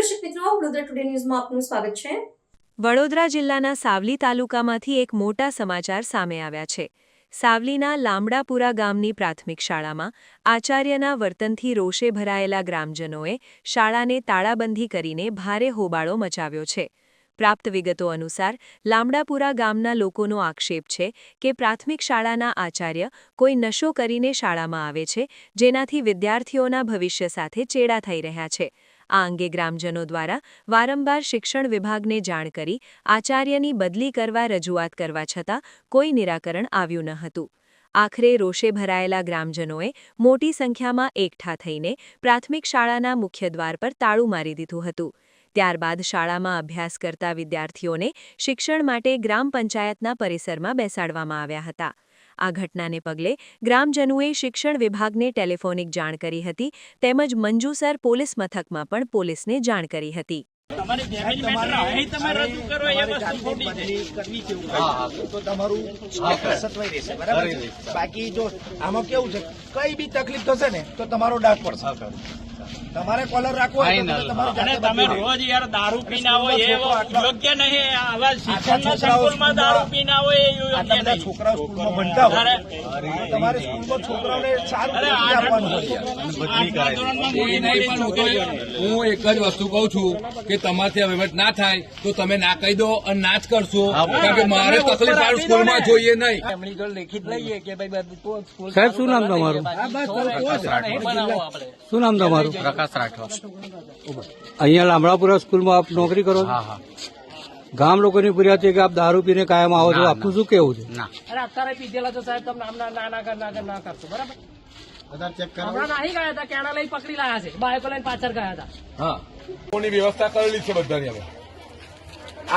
દર્શક મિત્રો, વડોદરા ટુડે ન્યૂઝમાં આપનું સ્વાગત છે। વડોદરા જિલ્લાના સાવલી તાલુકામાંથી એક મોટા સમાચાર સામે આવ્યા છે। સાવલીના લામડાપુરા ગામની પ્રાથમિક શાળામાં આચાર્યના વર્તનથી રોષે ભરાયેલા ગ્રામજનોએ શાળાને તાળાબંધી કરીને ભારે હોબાળો મચાવ્યો છે। પ્રાપ્ત વિગતો અનુસાર લામડાપુરા ગામના લોકોનો આક્ષેપ છે કે પ્રાથમિક શાળાના આચાર્ય કોઈ નશો કરીને શાળામાં આવે છે, જેનાથી વિદ્યાર્થીઓના ભવિષ્ય સાથે ચેડા થઈ રહ્યા છે। આ અંગે ગ્રામજનો દ્વારા વારંવાર શિક્ષણ વિભાગને જાણ કરી આચાર્યની બદલી કરવા રજૂઆત કરવા છતાં કોઈ નિરાકરણ આવ્યું ન હતું। આખરે રોષે ભરાયેલા ગ્રામજનોએ મોટી સંખ્યામાં એકઠા થઈને પ્રાથમિક શાળાના મુખ્ય દ્વાર પર તાળું મારી દીધું હતું। ત્યારબાદ શાળામાં અભ્યાસ કરતા વિદ્યાર્થીઓને શિક્ષણ માટે ગ્રામ પંચાયતના પરિસરમાં બેસાડવામાં આવ્યા હતા। આ ઘટનાને પગલે ગ્રામજનોએ શિક્ષણ વિભાગને ટેલિફોનિક જાણ કરી હતી, તેમજ મંજુસર પોલીસ મથકમાં પણ પોલીસને જાણ કરી હતી। બાકી જો આમાં કેવું છે, કઈ બી તકલીફ થશે ને તો તમારો ડાક પડશે। તમારે કોલર રાખવો હોય તો તમે રોજ યાર દારૂ પીને આવો એ યોગ્ય નહીં। આવા શિક્ષણના સંકુલમાં દારૂ પીને આવો એ યોગ્ય નહીં। છોકરાઓ સ્કૂલમાં ભણતા હોય, તમારે સ્કૂલમાં છોકરાઓને સારું આપવાનું હોય। હું એક જ વસ્તુ કહું છું કે તમારથી વહીવટ ના થાય તો તમે ના કહી દો અને ના જ કરશો, કારણ કે મારે તકલીફ વાળું સ્કૂલમાં જોઈએ નહીં। એમની જોડે લેખિત લઈએ કે ભાઈ સાહેબ, શું નામ તમારું? શું નામ તમારું? પ્રકાશ રાઠવા। અહીંયા લામડાપુરા સ્કૂલમાં આપ નોકરી કરો છો? ગામ લોકોની ફરિયાદ છે કે આપ દારૂ પીને કાયમ આવો છો, આપનું શું કેવું છે? અરે અત્યારે પીધેલા તો સાહેબ તમે ના કરશો, બરાબર? હમણાં નાહી ગયા હતા, કેણા લઈ પકડી લાયા છે, બાઈકો લઈને પાછળ ગયા હતા। હા, કોની વ્યવસ્થા કરેલી છે બધાની હવે?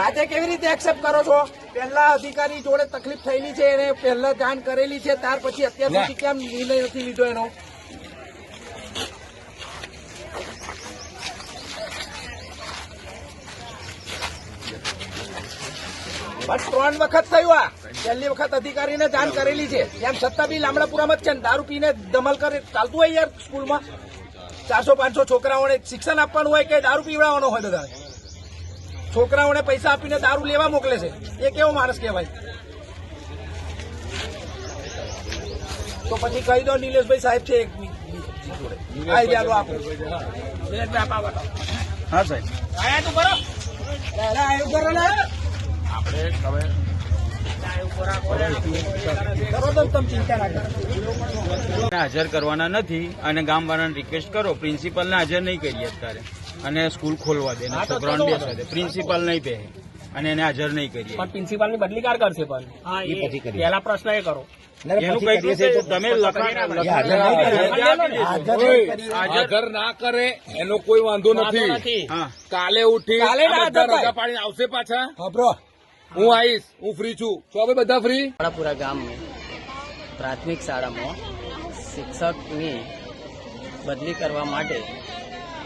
આજે કેવી રીતે એક્સેપ્ટ કરો છો? પહેલા અધિકારી જોડે તકલીફ થયેલી છે, એને પહેલા જાણ કરેલી છે, ત્યાર પછી અત્યાર સુધી કેમ નિર્ણય નથી લીધો એનો? બસ 3 વખત થયું। આ પહેલી વખત અધિકારીને જાણ કરેલી છે, એમ છતાં બી લામડાપુરામાં જ છે ને દારૂ પીને ધમલ કરે ચાલતું હોય યાર। સ્કૂલમાં 400-500 છોકરાઓને શિક્ષણ આપવાનું હોય કે દારૂ પીવડાવવાનો હોય? બધાને છોકરાઓને પૈસા આપીને દારૂ લેવા મોકલે છે, એ કેવો માણસ કહેવાય? તો પછી કહી દો નિલેશભાઈ સાહેબ છે એક આવી ચાલો આપણે। હા સાહેબ, આયા તું કરો ને હાજર કરવાના નથી અને ગામવાળાને રિક્વેસ્ટ કરો, પ્રિન્સિપલને હાજર નહીં કરીએ અત્યારે અને સ્કૂલ ખોલવા દે, છોકરાઓને બેસવા દે। પ્રિન્સિપલ નહીં બે અને એને હાજર નહીં કરીએ, પણ પ્રિન્સિપલ ની બદલી કાર કરશે? પણ પહેલા પ્રશ્ન એ કરો, એનું કઈ તમે હાજર ના કરે એનો કોઈ વાંધો નથી। કાલે ઉઠી રજા પાડીને આવશે પાછા, હું આવીશ, હું ફ્રી છું। તો હવે બધા ફ્રી? લામડાપુરા ગામમાં પ્રાથમિક શાળામાં શિક્ષકની બદલી કરવા માટે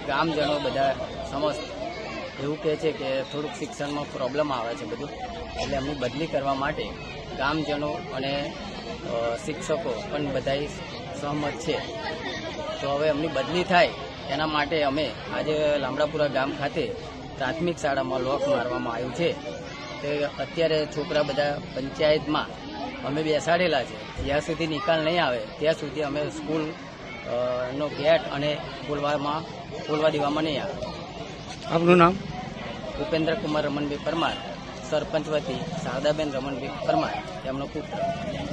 ગામજનો બધા સમસ્ત એવું કહે છે કે થોડુંક શિક્ષણમાં પ્રોબ્લેમ આવે છે બધું, એટલે એમની બદલી કરવા માટે ગામજનો અને શિક્ષકો પણ બધા સહમત છે। તો હવે એમની બદલી થાય એના માટે અમે આજે લામડાપુરા ગામ ખાતે પ્રાથમિક શાળામાં લોક મારવામાં આવ્યું છે। તે અત્યારે છોકરા બધા પંચાયતમાં અમે બેસાડેલા છે, જ્યાં સુધી નિકાલ નહીં આવે ત્યાં સુધી અમે સ્કૂલ નો ગેટ અને ખોલવા દેવામાં નહીં આવે। આપનું નામ? ઉપેન્દ્ર કુમાર રમણભાઈ પરમાર, સરપંચ વતી શારદાબેન રમણભાઈ પરમાર, તેમનો પુત્ર।